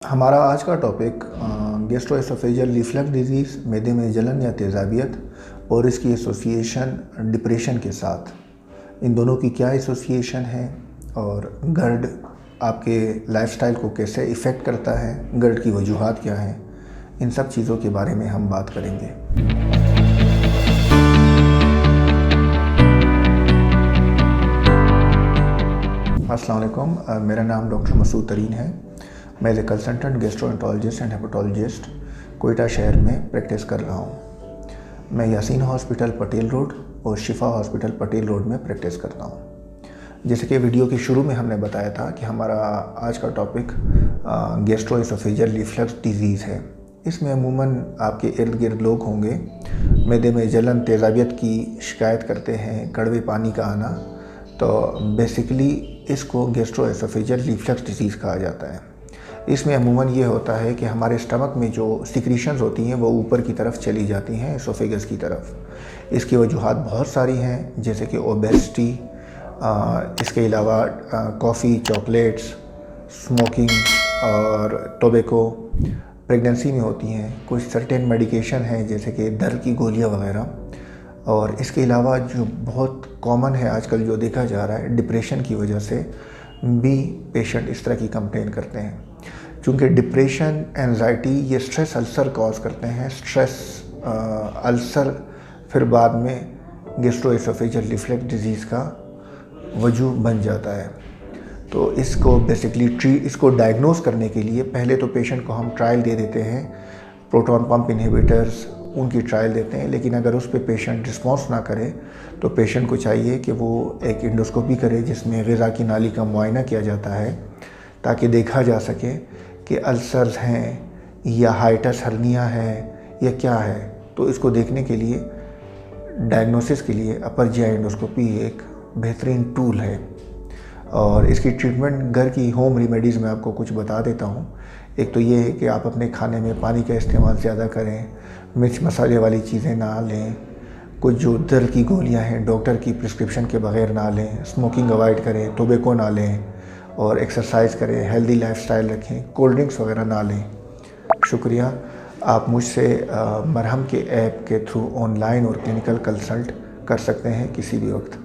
हमारा आज का टॉपिक गैस्ट्रोएसोफेजियल रिफ्लक्स डिजीज़, मैदे में जलन या तेज़ाबियत और इसकी एसोसिएशन डिप्रेशन के साथ। इन दोनों की क्या एसोसिएशन है और गर्ड आपके लाइफस्टाइल को कैसे इफ़ेक्ट करता है, गर्ड की वजूहात क्या हैं, इन सब चीज़ों के बारे में हम बात करेंगे। अस्सलाम वालेकुम, मेरा नाम डॉक्टर मसूद तरीन है। मैं as a consultant gastroenterologist and hepatologist Quetta शहर में प्रैक्टिस कर रहा हूँ। मैं यासीन हॉस्पिटल पटेल रोड और शिफा हॉस्पिटल पटेल रोड में प्रैक्टिस करता हूँ। जैसे कि वीडियो के शुरू में हमने बताया था कि हमारा आज का टॉपिक गैस्ट्रोएसोफेजियल रिफ्लक्स डिजीज़ है। इसमें अमूमन आपके इर्द गिर्द लोग होंगे मैदे में जलन, तेज़ाबियत की शिकायत करते हैं, कड़वे पानी का आना। तो बेसिकली इसको गैस्ट्रोएसोफेजियल रिफ्लक्स डिजीज़ कहा जाता है। इसमें अमूमन ये होता है कि हमारे स्टमक में जो सिक्रीशंस होती हैं वो ऊपर की तरफ चली जाती हैं, एसोफेगस की तरफ। इसकी वजूहात बहुत सारी हैं, जैसे कि ओबेसिटी, इसके अलावा कॉफ़ी, चॉकलेट्स, स्मोकिंग और टोबैको, प्रेगनेंसी में होती हैं, कुछ सर्टेन मेडिकेशन हैं जैसे कि दर्द की गोलियां वगैरह। और इसके अलावा जो बहुत कॉमन है आजकल जो देखा जा रहा है, डिप्रेशन की वजह से भी पेशेंट इस तरह की कंप्लेन करते हैं। क्योंकि डिप्रेशन, एंजाइटी ये स्ट्रेस अल्सर कॉज करते हैं। स्ट्रेस अल्सर फिर बाद में गैस्ट्रोएसोफेजियल रिफ्लक्स डिजीज़ का वजूद बन जाता है। तो इसको बेसिकली इसको डायग्नोस करने के लिए पहले तो पेशेंट को हम ट्रायल दे देते हैं, प्रोटॉन पंप इनहिबिटर्स उनकी ट्रायल देते हैं। लेकिन अगर उस पर पेशेंट रिस्पॉन्स ना करे तो पेशेंट को चाहिए कि वो एक इंडोस्कोपी करे जिसमें ग़िज़ा की नाली का मुआयना किया जाता है, ताकि देखा जा सके कि अल्सर्स हैं या हाइटस हर्निया है या क्या है। तो इसको देखने के लिए, डायग्नोसिस के लिए अपर जीआई एंडोस्कोपी एक बेहतरीन टूल है। और इसकी ट्रीटमेंट घर की होम रेमेडीज़ में आपको कुछ बता देता हूँ। एक तो ये है कि आप अपने खाने में पानी का इस्तेमाल ज़्यादा करें, मिर्च मसाले वाली चीज़ें ना लें, कुछ जो दर्द की गोलियां हैं डॉक्टर की प्रिस्क्रिप्शन के बगैर ना लें, स्मोकिंग अवॉइड करें, टोबैको ना लें और एक्सरसाइज करें, हेल्दी लाइफस्टाइल रखें, कोल्ड ड्रिंक्स वगैरह ना लें। शुक्रिया। आप मुझसे मरहम के ऐप के थ्रू ऑनलाइन और क्लिनिकल कंसल्ट कर सकते हैं किसी भी वक्त।